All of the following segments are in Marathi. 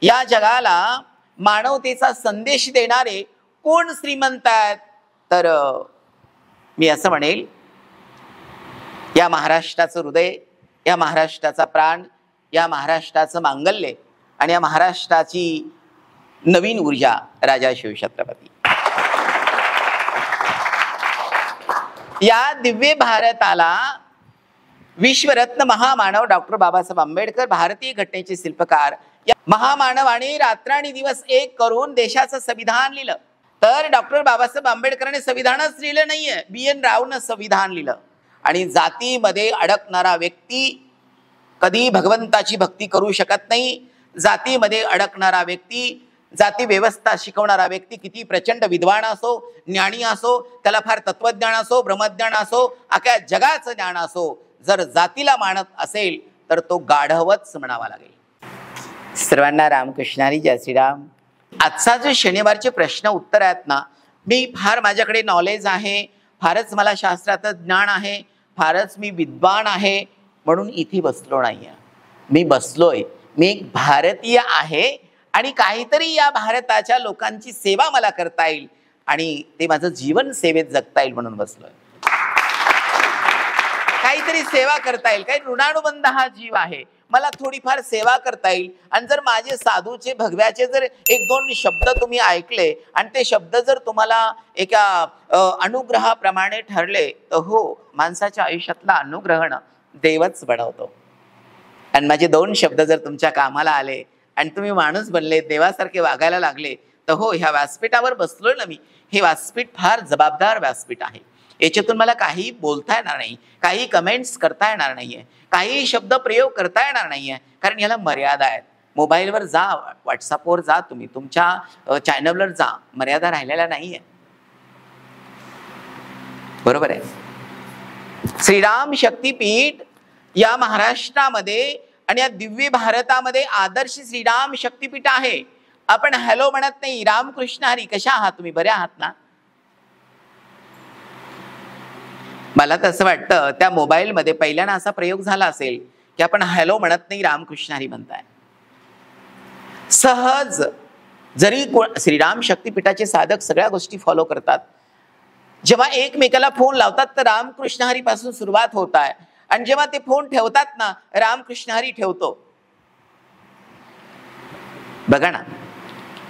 या जगाला मानवतेचा संदेश देणारे कोण श्रीमंत आहेत? तर मी असं म्हणेल, या महाराष्ट्राचं हृदय, या महाराष्ट्राचा प्राण, या महाराष्ट्राचं मांगल्य आणि या महाराष्ट्राची नवीन ऊर्जा राजा शिवछत्रपती. या दिव्य भारताला विश्वरत्न महामानव डॉक्टर बाबासाहेब आंबेडकर, भारतीय घटनेचे शिल्पकार, या महामानवाने रात्रंदिवस एक करून देशाचं संविधान लिहिलं. तर डॉक्टर बाबासाहेब आंबेडकरांनी संविधानच लिहिलं नाहीये, BN रावनं संविधान लिहिलं. आणि जातीमध्ये अडकणारा व्यक्ती कधी भगवंताची भक्ती करू शकत नाही. जातीमध्ये अडकणारा व्यक्ती, जाती व्यवस्था शिकवणारा व्यक्ती किती प्रचंड विद्वान असो, ज्ञानी असो, त्याला फार तत्वज्ञान असो, ब्रह्मज्ञान असो, अख्या जगाचं ज्ञान असो, जर जातीला मानत असेल तर तो गाढवच म्हणावा लागेल. सर्वांना रामकृष्णारी जय श्रीराम. आजचा जो शनिवारचे प्रश्न उत्तर आहेत ना, मी फार माझ्याकडे नॉलेज आहे, फारच मला शास्त्राचं ज्ञान आहे, फारच मी विद्वान आहे म्हणून इथे बसलो नाहीये. मी बसलोय, मी एक भारतीय आहे आणि काहीतरी या भारताच्या लोकांची सेवा मला करता येईल आणि ते माझं जीवन सेवेत जगता येईल म्हणून बसलोय. काहीतरी सेवा करता येईल, काही ऋणानुबंध हा जीव आहे, मला थोडीफार सेवा करता येईल. आणि जर माझे साधूचे भगव्याचे जर एक दोन शब्द तुम्ही ऐकले आणि ते शब्द जर तुम्हाला एका अनुग्रहाप्रमाणे ठरले तर हो, माणसाच्या आयुष्यातला अनुग्रह देवच बनवतो. आणि माझे दोन शब्द जर तुमच्या कामाला आले आणि तुम्ही माणूस बनले, देवासारखे वागायला लागले तर हो, ह्या व्यासपीठावर बसलोय ना मी, हे व्यासपीठ फार जबाबदार व्यासपीठ आहे. याच्यातून मला काही बोलता येणार नाही, काही कमेंट्स करता येणार नाहीये, काही शब्द प्रयोग करता येणार नाहीये, कारण याला मर्यादा आहेत. मोबाईलवर जा, व्हॉट्सअपवर जा, तुम्ही तुमच्या चॅनलवर जा, मर्यादा राहिलेल्या नाहीये. बरोबर आहे. श्रीराम शक्तीपीठ या महाराष्ट्रामध्ये आणि या दिव्य भारतामध्ये आदर्श श्रीराम शक्तीपीठ आहे. आपण हॅलो म्हणत नाही, रामकृष्ण हरी, कशा आहात तुम्ही, बरे आहात ना? मला तर असं वाटतं त्या मोबाईलमध्ये पहिल्यांदा असा प्रयोग झाला असेल की आपण हॅलो म्हणत नाही, रामकृष्ण हरी म्हणताय. सहज जरी श्रीराम शक्तीपीठाचे साधक सगळ्या गोष्टी फॉलो करतात, जेव्हा एकमेकाला फोन लावतात तर रामकृष्ण हरी पासून सुरुवात होत आहे आणि जेव्हा ते फोन ठेवतात ना, रामकृष्ण हरी ठेवतो. बघा ना,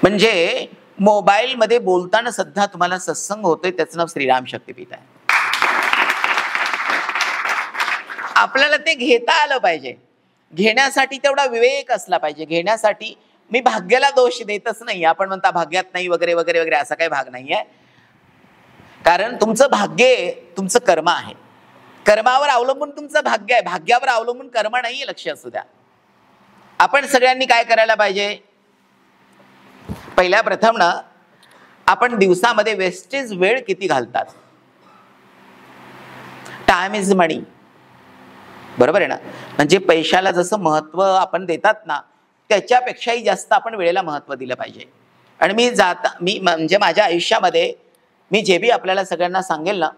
म्हणजे मोबाईल मध्ये बोलताना सुद्धा तुम्हाला सत्संग होतोय, त्याचं नाव श्रीराम शक्तीपीठ आहे. आपल्याला ते घेता आलं पाहिजे, घेण्यासाठी तेवढा विवेक असला पाहिजे. घेण्यासाठी मी भाग्याला दोष देतच नाही, आपण म्हणता भाग्यात नाही वगैरे वगैरे वगैरे, असा काही भाग नाहीये. कारण तुमचं भाग्य तुमचं कर्म आहे, कर्मावर अवलंबून तुमचं भाग्य आहे, भाग्यावर अवलंबून कर्म नाहीये, लक्ष असू द्या. आपण सगळ्यांनी काय करायला पाहिजे? पहिल्या प्रथम ना, आपण दिवसामध्ये वेस्टेज वेळ किती घालतात? टाइम इज मनी, बरोबर आहे ना? म्हणजे पैशाला जसं महत्व आपण देतात ना, त्याच्यापेक्षाही जास्त आपण वेळेला महत्व दिलं पाहिजे. आणि मी म्हणजे माझ्या आयुष्यामध्ये मी जे बी आपल्याला सगळ्यांना सांगेल ना,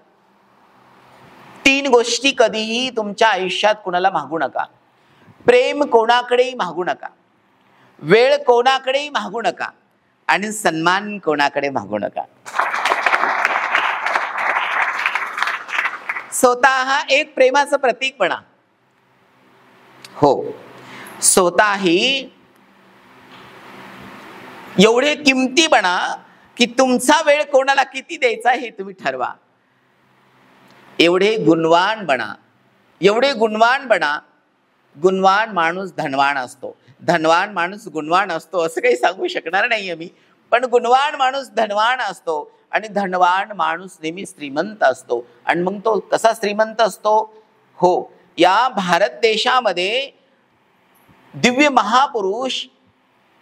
3 गोष्टी कधीही तुमच्या आयुष्यात कोणाला मागू नका. प्रेम कोणाकडेही मागू नका, वेळ कोणाकडेही मागू नका आणि सन्मान कोणाकडे मागू नका. स्वतः हा एक प्रेमाचं प्रतीक बना. हो, स्वतःही एवढे किमती बना की तुमचा वेळ कोणाला किती द्यायचा हे तुम्ही ठरवा. एवढे गुणवान बना, एवढे गुणवान बना. गुणवान माणूस धनवान असतो, धनवान माणूस गुणवान असतो असं काही सांगू शकणार नाहीये मी, पण गुणवान माणूस धनवान असतो आणि धनवान माणूस नेहमी श्रीमंत असतो. आणि मग तो कसा श्रीमंत असतो? हो, या भारत देशामध्ये दिव्य महापुरुष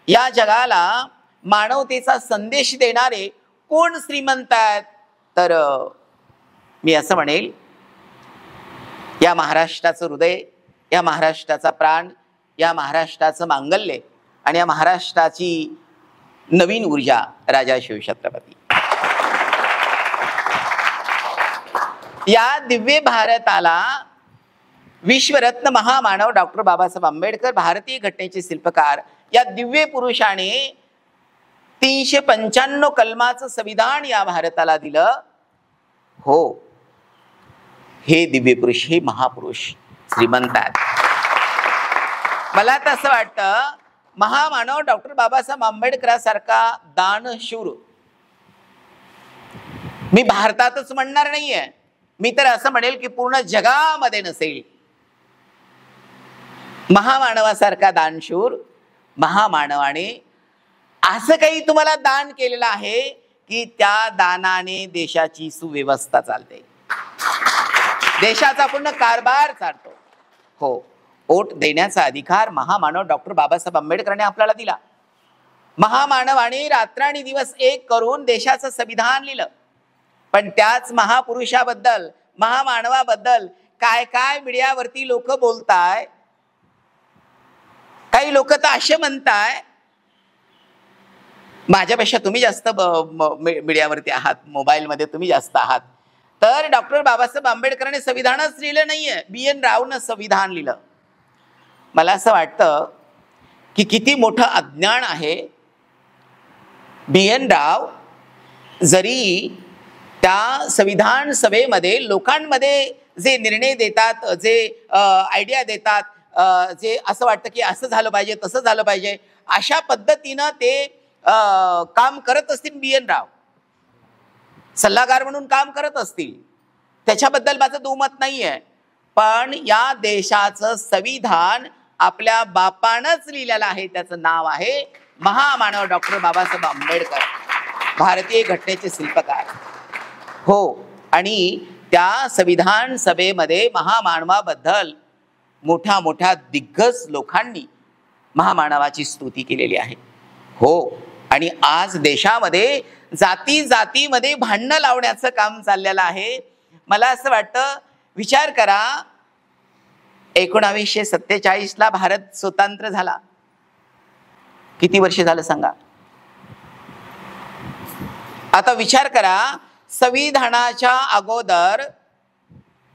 या जगाला मानवतेचा संदेश देणारे कोण श्रीमंत आहेत? तर मी असं म्हणेल, या महाराष्ट्राचं हृदय, या महाराष्ट्राचा प्राण, या महाराष्ट्राचं मांगल्य आणि या महाराष्ट्राची नवीन ऊर्जा राजा शिवछत्रपती. या दिव्य भारताला विश्वरत्न महामानव डॉक्टर बाबासाहेब आंबेडकर, भारतीय घटनेचे शिल्पकार, या दिव्य पुरुषाने 395 कलमाचं संविधान या भारताला दिलं. हो, हे दिव्य पुरुष, हे महापुरुष श्रीमंत आहेत. मला तर असं वाटतं महामानव डॉक्टर बाबासाहेब आंबेडकरांसारखा दानशूर मी भारतातच म्हणणार नाहीये, मी तर असं म्हणेल की पूर्ण जगामध्ये नसेल. महामानवासारखा दानशूर महामानवाने असं काही तुम्हाला दान केलेलं आहे की त्या दानाने देशाची सुव्यवस्था चालते, देशाचा पूर्ण कारभार चालतो. हो, वोट देण्याचा अधिकार महामानव डॉक्टर बाबासाहेब आंबेडकरांनी आपल्याला दिला. महामानवाने रात्रदिवस एक करून देशाचं संविधान लिहिलं. पण त्याच महापुरुषाबद्दल, महामानवाबद्दल काय काय मीडियावरती लोक बोलताय. काही लोक तर असे म्हणताय माझ्यापेक्षा तुम्ही जास्त मीडियावरती आहात, मोबाईलमध्ये तुम्ही जास्त आहात, तर डॉक्टर बाबासाहेब आंबेडकरांनी संविधानच लिहिलं नाहीये, BN रावनं संविधान लिहिलं. मला असं वाटतं की किती मोठं अज्ञान आहे. BN राव जरी त्या संविधान सभेमध्ये लोकांमध्ये जे निर्णय देतात, जे आयडिया देतात, जे असं वाटतं की असं झालं पाहिजे, तसं झालं पाहिजे, अशा पद्धतीनं ते काम करत असतील. BN राव सल्लागार म्हणून काम करत असतील, त्याच्याबद्दल माझं दुमत नाहीये. पण या देशाचं संविधान आपल्या बापानंच लिहिलेलं आहे. त्याचं नाव आहे महामानव डॉक्टर बाबासाहेब आंबेडकर, भारतीय घटनेचे शिल्पकार. हो, आणि त्या संविधान सभेमध्ये महामानवाबद्दल मोठ्या मोठ्या दिग्गज लोकांनी महामानवाची स्तुती केलेली आहे. हो, आणि आज देशामध्ये जाती जातीमध्ये भांडणं लावण्याचं काम चाललेलं आहे. मला असं वाटतं, विचार करा, 1947ला भारत स्वतंत्र झाला. किती वर्ष झालं सांगा. आता विचार करा, संविधानाच्या अगोदर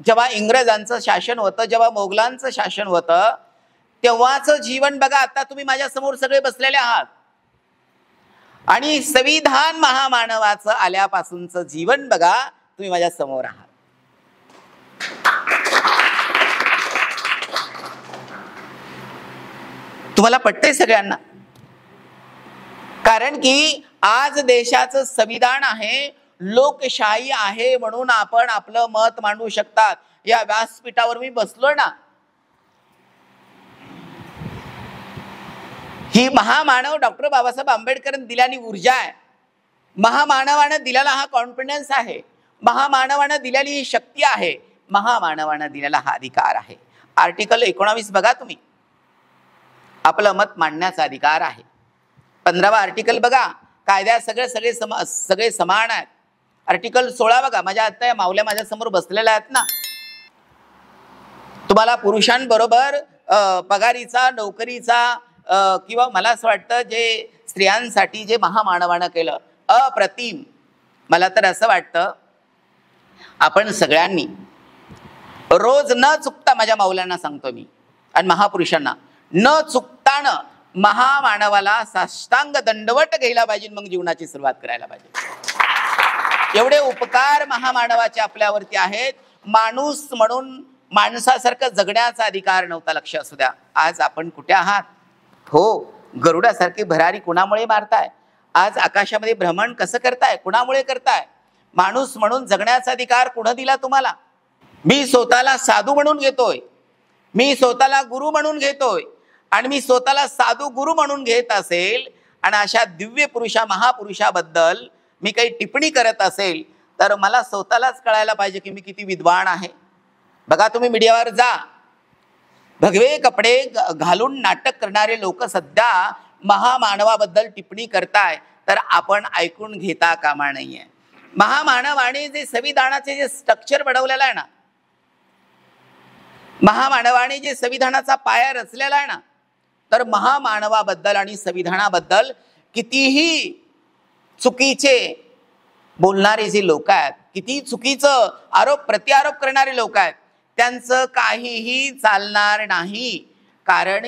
जेव्हा इंग्रजांचं शासन होतं, जेव्हा मोगलांचं शासन होतं, तेव्हाचं जीवन बघा. आता तुम्ही माझ्या समोर सगळे बसलेले आहात, आणि संविधान महामानवाचं आल्यापासूनचं जीवन बघा, तुम्ही माझ्या समोर आहात. तुम्हाला पटतंय सगळ्यांना? कारण की आज देशाचं संविधान आहे, लोकशाही आहे, म्हणून आपण आपलं मत मांडू शकतात. या व्यासपीठावर मी बसलो ना, ही महामानव डॉक्टर बाबासाहेब आंबेडकरांनी दिलेली ऊर्जा आहे, महामानवानं दिलेला हा कॉन्फिडन्स आहे, महामानवानं दिलेली ही शक्ती आहे, महामानवानं दिलेला हा अधिकार आहे. आर्टिकल 19 बघा तुम्ही, आपलं मत मांडण्याचा अधिकार आहे. 15वा आर्टिकल बघा, कायद्यात सगळे समान आहेत. आर्टिकल 16 बघा, माझ्या आता या मावल्या माझ्या समोर बसलेल्या आहेत ना, तुम्हाला पुरुषांबरोबर पगारीचा, नोकरीचा, किंवा मला असं वाटतं जे स्त्रियांसाठी जे महामानवानं केलं अप्रतिम. मला तर असं वाटतं आपण सगळ्यांनी रोज न चुकता, माझ्या माऊल्यांना सांगतो मी आणि महापुरुषांना, न चुकताना महामानवाला साष्टांग दंडवट घ्यायला पाहिजे, मग जीवनाची सुरुवात करायला पाहिजे. एवढे उपकार महामानवाचे आपल्यावरती आहेत. माणूस म्हणून माणसासारखं जगण्याचा अधिकार नव्हता, लक्ष असू द्या. आज आपण कुठे आहात? हो, गरुडासारखी भरारी कुणामुळे मारताय? आज आकाशामध्ये भ्रमण कसं करताय? कुणामुळे करताय? माणूस म्हणून जगण्याचा अधिकार कुणा दिला तुम्हाला? मी स्वतःला साधू म्हणून घेतोय, मी स्वतःला गुरु म्हणून घेतोय, आणि मी स्वतःला साधू गुरु म्हणून घेत असेल आणि अशा दिव्य पुरुषा महापुरुषाबद्दल मी काही टिप्पणी करत असेल, तर मला स्वतःलाच कळायला पाहिजे की मी किती विद्वान आहे. बघा, तुम्ही मीडियावर जा, भगवे कपडे घालून नाटक करणारे लोक सध्या महामानवाबद्दल टिप्पणी करताय, तर आपण ऐकून घेता कामा नाहीये. महामानवाने जे संविधानाचे जे स्ट्रक्चर बनवलेलं आहे ना, महामानवाने जे संविधानाचा पाया रचलेला आहे ना, तर महामानवाबद्दल आणि संविधानाबद्दल कितीही चुकीचे बोलणारे जे लोक आहेत, किती चुकीचं आरोप प्रत्यारोप करणारे लोक आहेत, त्यांचं काहीही चालणार नाही. कारण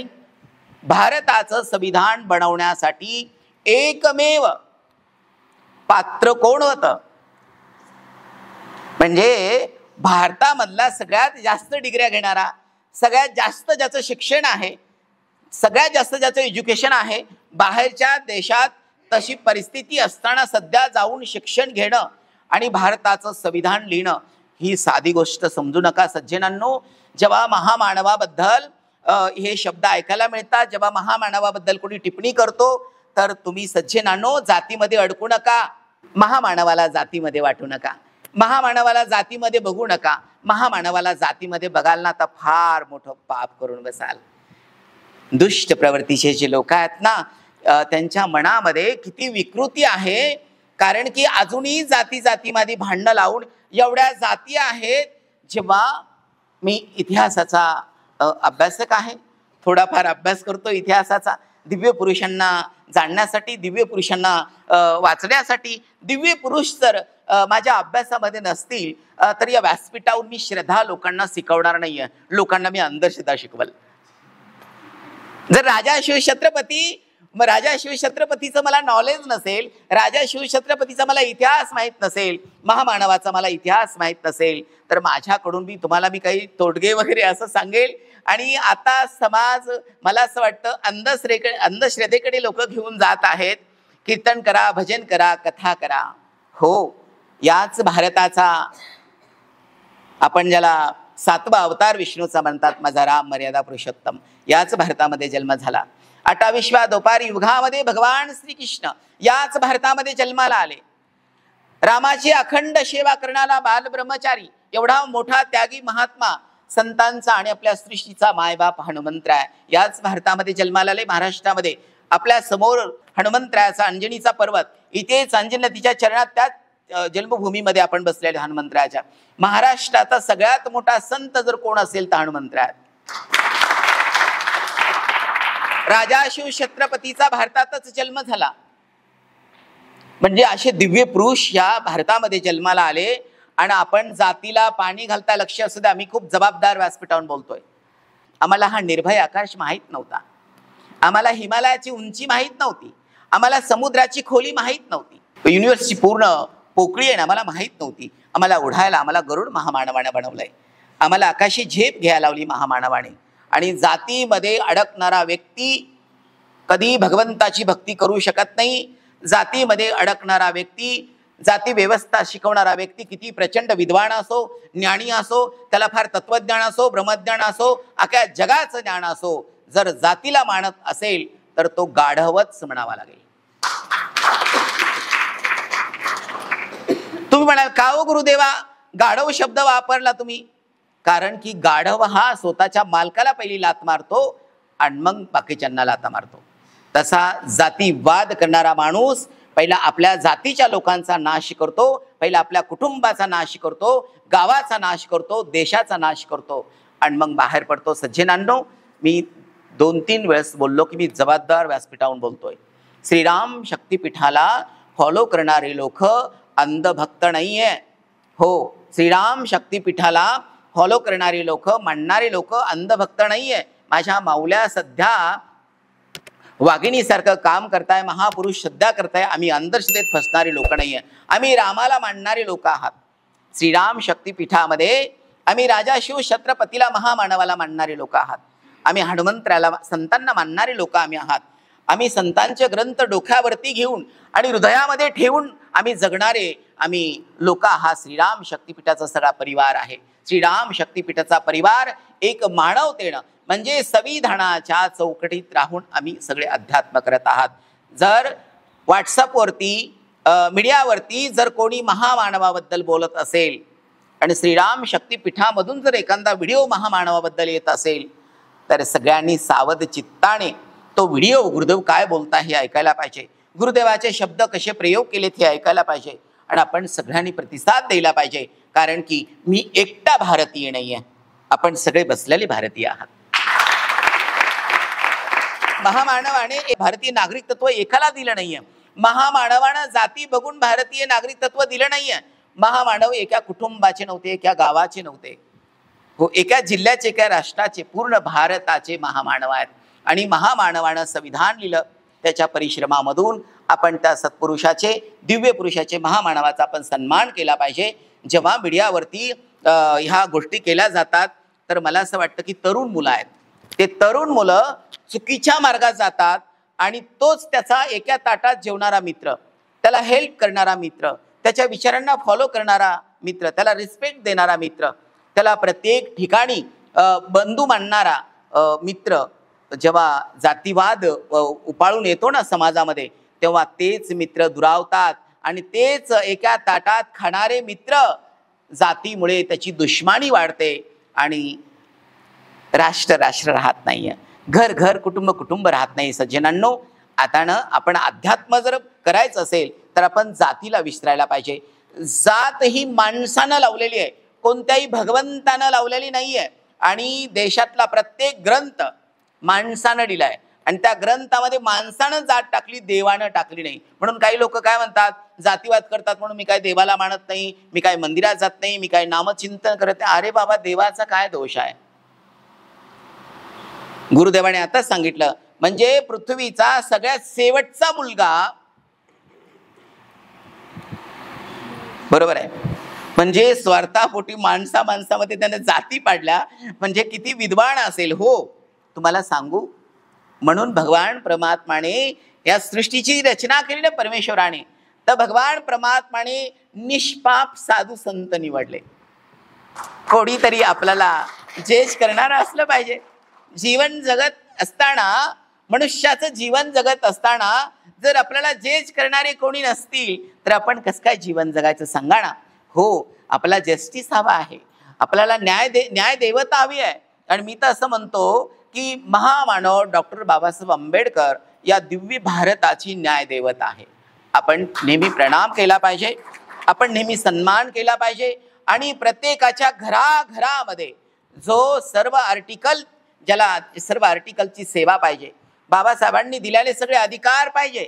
भारताचं संविधान बनवण्यासाठी एकमेव पात्र कोण होतं? म्हणजे भारतामधला सगळ्यात जास्त डिग्र्या घेणारा, सगळ्यात जास्त ज्याचं शिक्षण आहे, सगळ्यात जास्त ज्याचं एज्युकेशन आहे, बाहेरच्या देशात तशी परिस्थिती असताना सध्या जाऊन शिक्षण घेणं आणि भारताचं संविधान लिहिणं ही साधी गोष्ट समजू नका सज्जनांनो. जेव्हा महामानवाबद्दल हे शब्द ऐकायला मिळतात, जेव्हा महामानवाबद्दल कोणी टिप्पणी करतो, तर तुम्ही सज्जनांनो जातीमध्ये अडकू नका, महामानवाला जातीमध्ये वाटू नका, महामानवाला जातीमध्ये बघू नका. महामानवाला जातीमध्ये बघाल ना तर फार मोठं पाप करून बसाल. दुष्ट प्रवृत्तीचे जे लोक आहेत ना, त्यांच्या मनामध्ये किती विकृती आहे. कारण की अजूनही जाती जातीमध्ये भांडणं लावून एवढ्या जाती आहेत. जेव्हा मी इतिहासाचा अभ्यासक आहे, थोडाफार अभ्यास करतो इतिहासाचा, दिव्य पुरुषांना जाणण्यासाठी, दिव्य पुरुषांना वाचण्यासाठी. दिव्य पुरुष जर माझ्या अभ्यासामध्ये नसतील तर या व्यासपीठावर मी श्रद्धा लोकांना शिकवणार नाहीये, लोकांना मी अंधश्रद्धा शिकवल. जर राजा शिवछत्रपती, राजा शिवछत्रपतीचं मला नॉलेज नसेल, राजा शिवछत्रपतीचा मला इतिहास माहीत नसेल, महामानवाचा मला इतिहास माहीत नसेल, तर माझ्याकडून मी तुम्हाला मी काही तोडगे वगैरे असं सांगेल. आणि आता समाज मला असं वाटतं अंधश्रद्धेकडे लोक घेऊन जात आहेत. कीर्तन करा, भजन करा, कथा करा. हो, याच भारताचा आपण ज्याला 7वा अवतार विष्णूचा म्हणतात, माझा राम मर्यादा पुरुषोत्तम, याच भारतामध्ये जन्म झाला. 28व्या दुपार युगामध्ये भगवान श्रीकृष्ण याच भारतामध्ये जन्माला आले. रामाची अखंड सेवा करणारा बाल ब्रह्मचारी, एवढा मोठा त्यागी महात्मा, संतांचा आणि आपल्या सृष्टीचा मायबाप हनुमंतराय याच भारतामध्ये जन्माला आले. महाराष्ट्रामध्ये आपल्या समोर हनुमंतरायाचा अंजनीचा पर्वत, इथेच अंजनी नदीच्या चरणात त्या जन्मभूमीमध्ये आपण बसलेले हनुमंतरायाच्या. महाराष्ट्राचा सगळ्यात मोठा संत जर कोण असेल तर हनुमंतराय. राजा शिवछत्रपतीचा भारतातच जन्म झाला. म्हणजे असे दिव्य पुरुष या भारतामध्ये जन्माला आले. आणि आपण जातीला पाणी घालता लक्ष असू दे, आम्ही खूप जबाबदार व्यासपीठावरून बोलतोय. आम्हाला हा निर्भय आकाश माहीत नव्हता, आम्हाला हिमालयाची उंची माहीत नव्हती, आम्हाला समुद्राची खोली माहीत नव्हती, युनिव्हर्सची पूर्ण पोकळी आहे आम्हाला माहीत नव्हती. आम्हाला उडायला आम्हाला गरुड महामानवाने बनवलंय, आम्हाला आकाशी झेप घ्यायला लावली महामानवाने. आणि जातीमध्ये अडकणारा व्यक्ती कधी भगवंताची भक्ती करू शकत नाही. जातीमध्ये अडकणारा व्यक्ती, जाती व्यवस्था शिकवणारा व्यक्ती किती प्रचंड विद्वान असो, ज्ञानी असो, त्याला फार तत्वज्ञान असो, ब्रह्मज्ञान असो, अख्या जगाचं ज्ञान असो, जर जातीला मानत असेल तर तो गाढवच म्हणावा लागेल. तुम्ही म्हणाल का हो गुरुदेवा गाढव शब्द वापरला तुम्ही? कारण की गाढव हा स्वतःच्या मालकाला पहिली लात मारतो आणि मग बाकीच्यांना लाता मारतो. तसा जातीवाद करणारा माणूस पहिला आपल्या जातीच्या लोकांचा नाश करतो, पहिला आपल्या कुटुंबाचा नाश करतो, गावाचा नाश करतो, देशाचा नाश करतो आणि मग बाहेर पडतो. सज्जनांनो, मी 2-3 वेळेस बोललो की मी जबाबदार व्यासपीठावरून बोलतोय. श्रीराम शक्तीपीठाला फॉलो करणारे लोक अंधभक्त नाहीये. हो, श्रीराम शक्तीपीठाला फॉलो करणारे लोक, मानणारे लोक अंधभक्त नाहीये. माझ्या माऊल्या सध्या वाघिणीसारखं काम करताय, महापुरुष सध्या करताय. आम्ही अंधश्रद्धेत फसणारे लोक नाहीये, आम्ही रामाला मानणारे लोक आहात. श्रीराम शक्तीपीठामध्ये आम्ही राजा शिवछत्रपतीला महामानवाला मानणारे लोक आहात. आम्ही हनुमंतराला संतांना मानणारे लोक आम्ही आहात. आम्ही संतांचे ग्रंथ डोक्यावरती घेऊन आणि हृदयामध्ये ठेवून आम्ही जगणारे आम्ही लोक आहात. श्रीराम शक्तीपीठाचा सगळा परिवार आहे. श्रीराम शक्तीपीठाचा परिवार एक मानवतेनं म्हणजे संविधानाच्या चौकटीत राहून आम्ही सगळे अध्यात्म करत आहात. जर व्हॉट्सअपवरती मीडियावरती जर कोणी महामानवाबद्दल बोलत असेल आणि श्रीराम शक्तीपीठामधून जर एखादा व्हिडिओ महामानवाबद्दल येत असेल तर सगळ्यांनी सावध चित्ताने तो व्हिडिओ गुरुदेव काय बोलता हे ऐकायला पाहिजे, गुरुदेवाचे शब्द कसे प्रयोग केलेत हे ऐकायला पाहिजे आणि आपण सगळ्यांनी प्रतिसाद द्यायला पाहिजे. कारण की मी एकटा भारतीय नाहीये, आपण सगळे बसलेले भारतीय आहात. महामानवाने भारतीय नागरिकत्व एकाला दिलं नाहीये. महामानवानं जाती बघून भारतीय नागरिकत्व दिलं नाहीये. महामानव एका कुटुंबाचे नव्हते, एका गावाचे नव्हते, हो एका जिल्ह्याचे, एका राष्ट्राचे, पूर्ण भारताचे महामानव आहेत. आणि महामानवानं संविधान लिहिलं. त्याच्या परिश्रमामधून आपण त्या सत्पुरुषाचे, दिव्य पुरुषाचे, महामानवाचा आपण सन्मान केला पाहिजे. जेव्हा मीडियावरती ह्या गोष्टी केल्या जातात तर मला असं वाटतं की तरुण मुलं आहेत, ते तरुण मुलं चुकीच्या मार्गात जातात आणि तोच त्याचा एका ताटात जेवणारा मित्र, त्याला हेल्प करणारा मित्र, त्याच्या विचारांना फॉलो करणारा मित्र, त्याला रिस्पेक्ट देणारा मित्र, त्याला प्रत्येक ठिकाणी बंधू मानणारा मित्र, जेव्हा जातीवाद उपाळून येतो ना समाजामध्ये, तेव्हा तेच मित्र दुरावतात आणि तेच एका ताटात खाणारे मित्र जातीमुळे त्याची दुश्मनी वाढते आणि राष्ट्र राहत नाहीये, घर कुटुंब राहत नाही. सज्जनांनो, आता ना आपण अध्यात्म जर करायचं असेल तर आपण जातीला विसरायला पाहिजे. जात ही माणसानं लावलेली आहे, कोणत्याही भगवंतानं लावलेली नाहीये. आणि देशातला प्रत्येक ग्रंथ माणसानं दिलाय आणि त्या ग्रंथामध्ये माणसानं जात टाकली, देवानं टाकली नाही. म्हणून काही लोक काय म्हणतात, जातीवाद करतात म्हणून मी काय देवाला मानत नाही, मी काय मंदिरात जात नाही, मी काय नामचिंतन करत नाही. अरे बाबा, देवाचा काय दोष आहे? गुरुदेवाने आताच सांगितलं, म्हणजे पृथ्वीचा सगळ्यात शेवटचा मुलगा, बरोबर आहे, म्हणजे स्वार्थापोटी माणसामध्ये त्याने जाती पाडल्या, म्हणजे किती विद्वान असेल. हो, तुम्हाला सांगू, म्हणून भगवान परमात्माने या सृष्टीची रचना केली ना परमेश्वराने, तर भगवान परमात्माने निष्पाप साधू संत निवडले. कोणीतरी आपल्याला जज करणारा असलं पाहिजे. जीवन जगत असताना, मनुष्याचं जीवन जगत असताना जर आपल्याला जज करणारे कोणी नसतील तर आपण कसं काय जीवन जगायचं, सांगा ना. हो, आपल्याला जस्टिस हवा आहे, आपल्याला न्याय देवता हवी आहे. आणि मी तर असं म्हणतो की महामानव डॉक्टर बाबासाहेब आंबेडकर या दिव्य भारताची न्याय देवता आहे. आपण नेहमी प्रणाम केला पाहिजे, आपण नेहमी सन्मान केला पाहिजे. आणि प्रत्येकाच्या घराघरामध्ये जो सर्व आर्टिकल, ज्याला सर्व आर्टिकलची सेवा पाहिजे, बाबासाहेबांनी दिलेले सगळे अधिकार पाहिजे,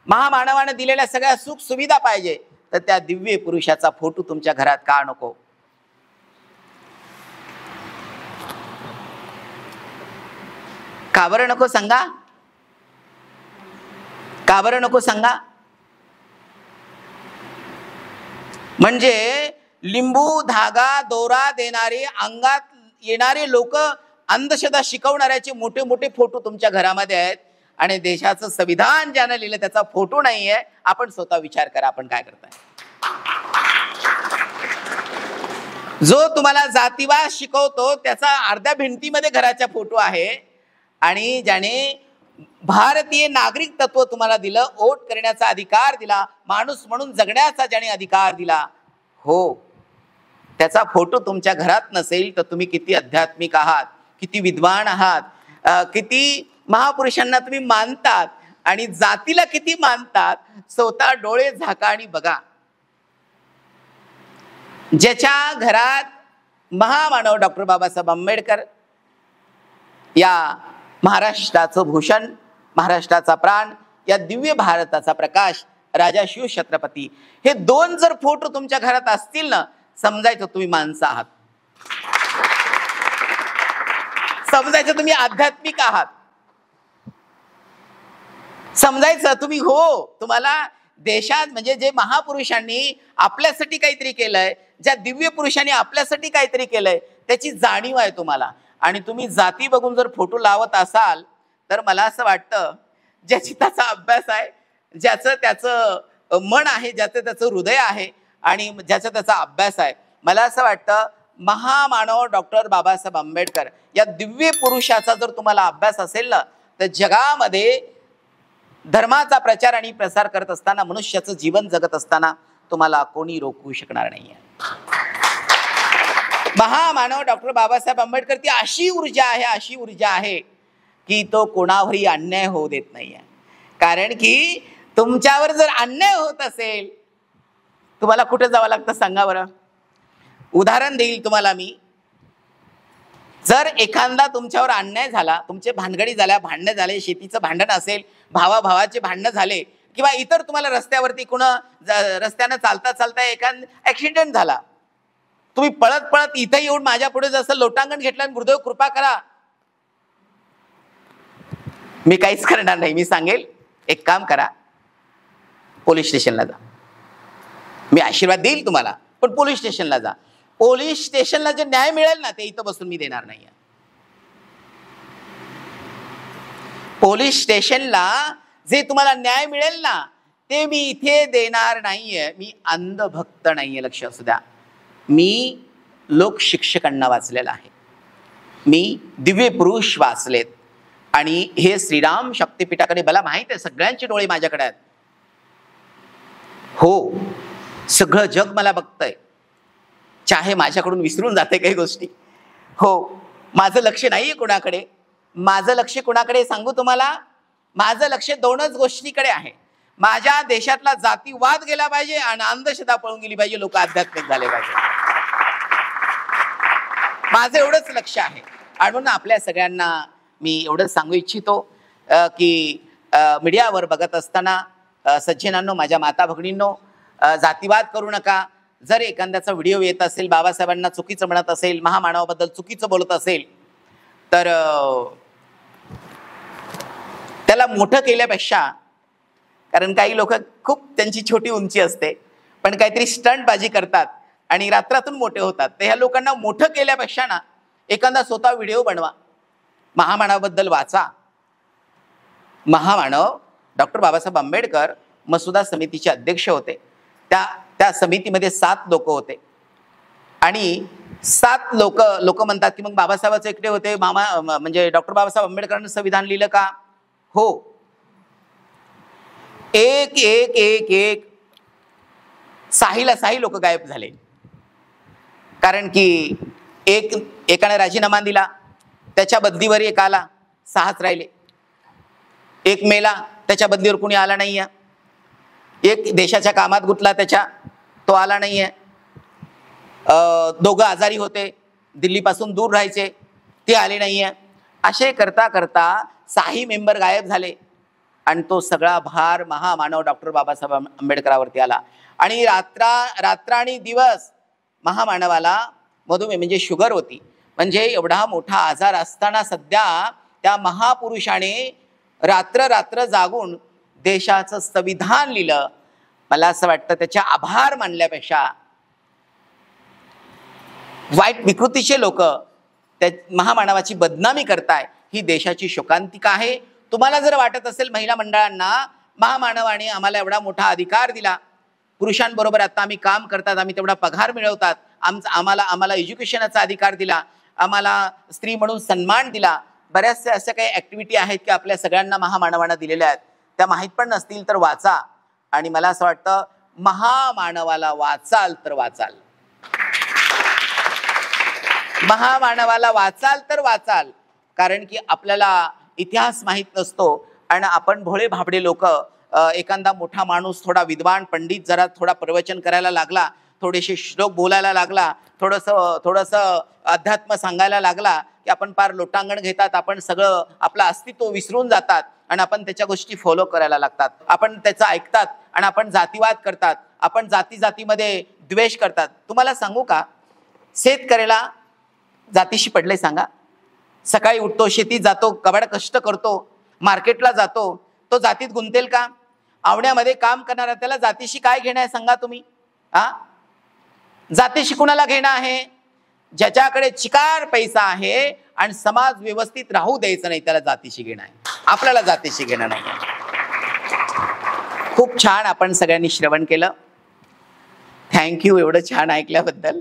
महामानवाने दिलेल्या सगळ्या सुख सुविधा पाहिजे, तर त्या दिव्य पुरुषाचा फोटो तुमच्या घरात का नको? का बरं नको सांगा? का बरं नको सांगा? म्हणजे लिंबू, धागा, दोरा देणारे, अंगात येणारे लोक, अंधश्रद्धा शिकवणाऱ्याचे मोठे मोठे फोटो तुमच्या घरामध्ये आहेत. आणि देशाचं संविधान ज्यानं लिहिलं त्याचा फोटो नाहीये. आपण स्वतः विचार करा, आपण काय करताय? जो तुम्हाला जातीवाद शिकवतो त्याचा अर्ध्या भिंतीमध्ये घराचा फोटो आहे. आणि ज्याने भारतीय नागरिक तत्व तुम्हाला दिलं, वोट करण्याचा अधिकार दिला, माणूस म्हणून जगण्याचा ज्याने अधिकार दिला, हो, त्याचा फोटो तुमच्या घरात नसेल तर तुम्ही किती आध्यात्मिक आहात, किती विद्वान आहात, किती महापुरुषांना तुम्ही मानतात आणि जातीला किती मानतात. स्वतः डोळे झाका आणि बघा. ज्याच्या घरात महामानव डॉक्टर बाबासाहेब आंबेडकर, या महाराष्ट्राचं भूषण, महाराष्ट्राचा प्राण, या दिव्य भारताचा प्रकाश, राजा शिव छत्रपती, हे दोन जर फोटो तुमच्या घरात असतील ना, समजायचं तुम्ही माणसं आहात, समजायचं तुम्ही आध्यात्मिक आहात, समजायचं तुम्ही, हो, तुम्हाला देशात, म्हणजे जे महापुरुषांनी आपल्यासाठी काहीतरी केलंय, ज्या दिव्य पुरुषांनी आपल्यासाठी काहीतरी केलंय, त्याची जाणीव आहे तुम्हाला. आणि तुम्ही जाती बघून जर फोटो लावत असाल तर मला असं वाटतं, ज्याची त्याचा अभ्यास आहे, ज्याचं त्याचं मन आहे, ज्याचं त्याचं हृदय आहे आणि ज्याचा त्याचा अभ्यास आहे, मला असं वाटतं महामानव डॉक्टर बाबासाहेब आंबेडकर या दिव्य पुरुषाचा जर तुम्हाला अभ्यास असेल ना, तर जगामध्ये धर्माचा प्रचार आणि प्रसार करत असताना, मनुष्याचं जीवन जगत असताना तुम्हाला कोणी रोखू शकणार नाहीये. महामानव डॉक्टर बाबासाहेब आंबेडकर ती अशी ऊर्जा आहे, अशी ऊर्जा आहे की तो कोणावरही अन्याय होऊ देत नाहीये. कारण की तुमच्यावर जर अन्याय होत असेल, तुम्हाला कुठे जावं लागतं सांगा बरं? उदाहरण देईल तुम्हाला मी. जर एखादा तुमच्यावर अन्याय झाला, तुमचे भानगडी झाल्या, भांडणं झाले, शेतीचं भांडण असेल, भावाभावाचे भांडणं झाले, किंवा इतर तुम्हाला रस्त्यावरती रस्त्यानं चालता चालता एखादा ऍक्सिडेंट झाला, तुम्ही पळत पळत इथं येऊन माझ्या पुढे जसं लोटांगण घेतलं आणि गुरुदेव कृपा करा, मी काहीच करणार नाही. मी सांगेल एक काम करा, पोलीस स्टेशनला जा. मी आशीर्वाद देईल तुम्हाला, पण पोलीस स्टेशनला जा. पोलीस स्टेशनला जे न्याय मिळेल ना ते इथं बसून मी देणार नाही. पोलीस स्टेशनला जे तुम्हाला न्याय मिळेल ना ते मी इथे देणार नाहीये. मी अंधभक्त नाहीये, लक्ष असू द्या. मी लोकशिक्षकांना वाचलेलं आहे, मी दिव्य पुरुष वाचलेत, आणि हे श्रीराम शक्तिपीठाकडे मला माहित आहे सगळ्यांचे डोळे माझ्याकडे आहेत. हो, सगळं जग मला बघतंय, चाहे माझ्याकडून विसरून जाते काही गोष्टी. हो, माझं लक्ष नाहीये कुणाकडे. माझं लक्ष कुणाकडे सांगू तुम्हाला? माझं लक्ष दोनच गोष्टीकडे आहे. माझ्या देशातला जातीवाद गेला पाहिजे आणि अंधश्रद्धा पळून गेली पाहिजे, लोक आध्यात्मिक झाले पाहिजे. माझं एवढंच लक्ष आहे. आणि म्हणून आपल्या सगळ्यांना मी एवढंच सांगू इच्छितो की मीडियावर बघत असताना सज्जनांनो, माझ्या माता भगिनींनो, जातीवाद करू नका. जर एखाद्याचा व्हिडिओ येत असेल, बाबासाहेबांना चुकीचं म्हणत असेल, महामानवाबद्दल चुकीचं बोलत असेल, तर त्याला मोठं केल्यापेक्षा, कारण काही लोक खूप त्यांची छोटी उंची असते पण काहीतरी स्टंटबाजी करतात आणि रात्रातून मोठे होतात, तर ह्या लोकांना मोठं केल्यापेक्षा ना एखादा स्वतः व्हिडिओ बनवा, महामानवाबद्दल वाचा. महामानव डॉक्टर बाबासाहेब आंबेडकर मसुदा समितीचे अध्यक्ष होते. त्या समितीमध्ये 7 लोक होते आणि 7 लोक म्हणतात की मग बाबासाहेबांचे एकटे होते, म्हणजे डॉक्टर बाबासाहेब आंबेडकरांनी संविधान लिहिलं का? हो, एक एक एक एक साही लोक गायब झाले. कारण की एकाने राजीनामा दिला, त्याच्या बदलीवर एक आला, 6च राहिले. एक मेला, त्याच्या बदलीवर कुणी आला नाहीये. एक देशाच्या कामात गुंतला, तो आला नाहीये. दोघं आजारी होते, दिल्लीपासून दूर राहायचे, ते आले नाहीये. असे करता करता 6 मेंबर गायब झाले आणि तो सगळा भार महामानव डॉक्टर बाबासाहेब आंबेडकरावरती आला. आणि रात्र दिवस महामानवाला मधुमेह म्हणजे शुगर होती. म्हणजे एवढा मोठा आजार असताना सध्या त्या महापुरुषाने रात्र जागून देशाचं संविधान लिहिलं. मला असं वाटतं त्याच्या आभार मानल्यापेक्षा वाईट विकृतीचे लोक त्या महामानवाची बदनामी करताय, ही देशाची शोकांतिका आहे. तुम्हाला जर वाटत असेल महिला मंडळांना महामानवाने आम्हाला एवढा मोठा अधिकार दिला, पुरुषांबरोबर आता आम्ही काम करतात, आम्ही तेवढा पगार मिळवतात, आम्हाला एज्युकेशनचा अधिकार दिला, आम्हाला स्त्री म्हणून सन्मान दिला, बऱ्याचशा अशा काही ऍक्टिव्हिटी आहेत की आपल्या सगळ्यांना महामानवानं दिलेल्या आहेत, त्या माहीत पण नसतील तर वाचा. आणि मला असं वाटतं महामानवाला वाचाल तर वाचाल, महामानवाला वाचाल तर वाचाल. कारण की आपल्याला इतिहास माहीत नसतो आणि आपण भोळे भाबडे लोक, एखादा मोठा माणूस थोडा विद्वान पंडित जरा थोडा प्रवचन करायला लागला, थोडेसे श्लोक बोलायला लागला, थोडंसं अध्यात्म सांगायला लागला की आपण पार लोटांगण घेतात, आपण सगळं आपलं अस्तित्व विसरून जातात आणि आपण त्याच्या गोष्टी फॉलो करायला लागतात, आपण त्याचं ऐकतात आणि आपण जातीवाद करतात, आपण जातीमध्ये द्वेष करतात. तुम्हाला सांगू का, शेतकऱ्याला जातीशी पडले सांगा? सकाळी उठतो, शेतीत जातो, कबाड कष्ट करतो, मार्केटला जातो, तो जातीत गुंतेल का? आवण्यामध्ये काम करणारा त्याला जातीशी काय घेणं आहे सांगा तुम्ही? जातीशी कुणाला घेणं आहे? ज्याच्याकडे चिकार पैसा आहे आणि समाज व्यवस्थित राहू द्यायचं नाही, त्याला जातीशी घेणं आहे. आपल्याला जातीशी घेणं नाही. खूप छान आपण सगळ्यांनी श्रवण केलं. थँक्यू एवढं छान ऐकल्याबद्दल.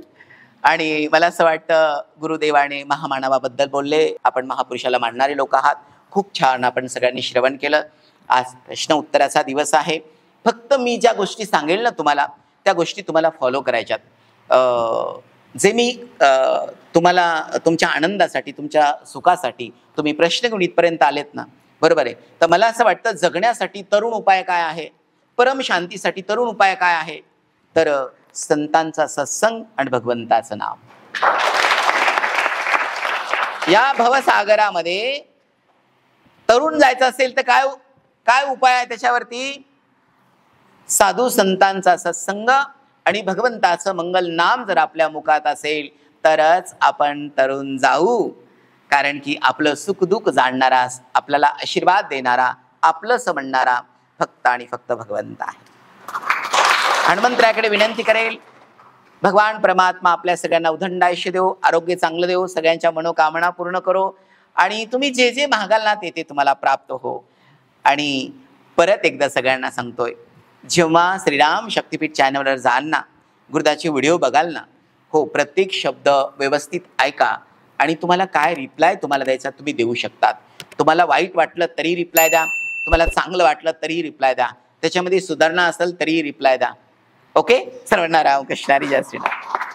आणि मला असं वाटतं गुरुदेवाने महामानवाबद्दल बोलले, आपण महापुरुषाला मानणारे लोक आहात. खूप छान आपण सगळ्यांनी श्रवण केलं. आज प्रश्न उत्तराचा दिवस आहे. फक्त मी ज्या गोष्टी सांगेल ना तुम्हाला, त्या गोष्टी तुम्हाला फॉलो करायच्यात. जे मी तुम्हाला तुमच्या आनंदासाठी, तुमच्या सुखासाठी तुम्ही प्रश्न घेऊन इथपर्यंत आलेत ना, बरोबर आहे, तर मला असं वाटतं जगण्यासाठी तरुण उपाय काय आहे, परम शांतीसाठी तरुण उपाय काय आहे, तर संतांचा सत्संग आणि भगवंताचं नाम. या भवसागरामध्ये तरुण जायचं असेल तर काय उपाय आहे त्याच्यावरती? साधू संतांचा सत्संग आणि भगवंताचं मंगल नाम जर आपल्या मुखात असेल तरच आपण तरुण जाऊ. कारण की आपलं सुखदुःख जाणणारा, आपल्याला आशीर्वाद देणारा, आपलंसं म्हणणारा फक्त आणि फक्त भगवंत आहे. हनुमंतरायाकडे विनंती करेल, भगवान परमात्मा आपल्या सगळ्यांना उदंड आयुष्य देव, आरोग्य चांगलं देव, सगळ्यांच्या मनोकामना पूर्ण करो आणि तुम्ही जे जे मागाल ना ते तुम्हाला प्राप्त हो. आणि परत एकदा सगळ्यांना सांगतोय, जेव्हा श्रीराम शक्तिपीठ चॅनलवर जाल ना, गुरुदासचे व्हिडिओ बघाल ना, हो प्रत्येक शब्द व्यवस्थित ऐका आणि तुम्हाला काय रिप्लाय तुम्हाला द्यायचा तुम्ही देऊ शकतात. तुम्हाला वाईट वाटलं तरी रिप्लाय द्या, तुम्हाला चांगलं वाटलं तरी रिप्लाय द्या, त्याच्यामध्ये सुधारणा असेल तरी रिप्लाय द्या. ओके, सर्वांना रामकृष्ण हरी, जय श्रीराम.